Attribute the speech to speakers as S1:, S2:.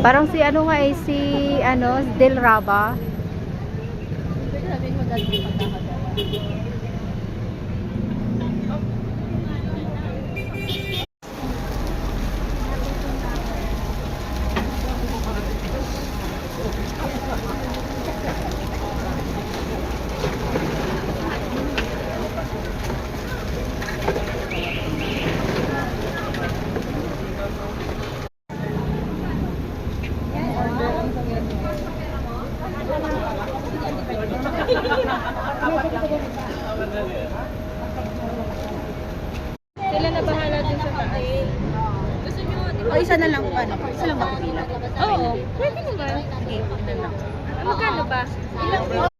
S1: Parang si ano nga si ano, Del Raba.
S2: Sila na bahala din sa taas. Gusto nyo, di ba?
S3: O, isa na lang pa. Isa lang ba pila?
S2: Oo. Pwede naman.
S3: Sige, na lang.
S2: Magkano ba? Ilang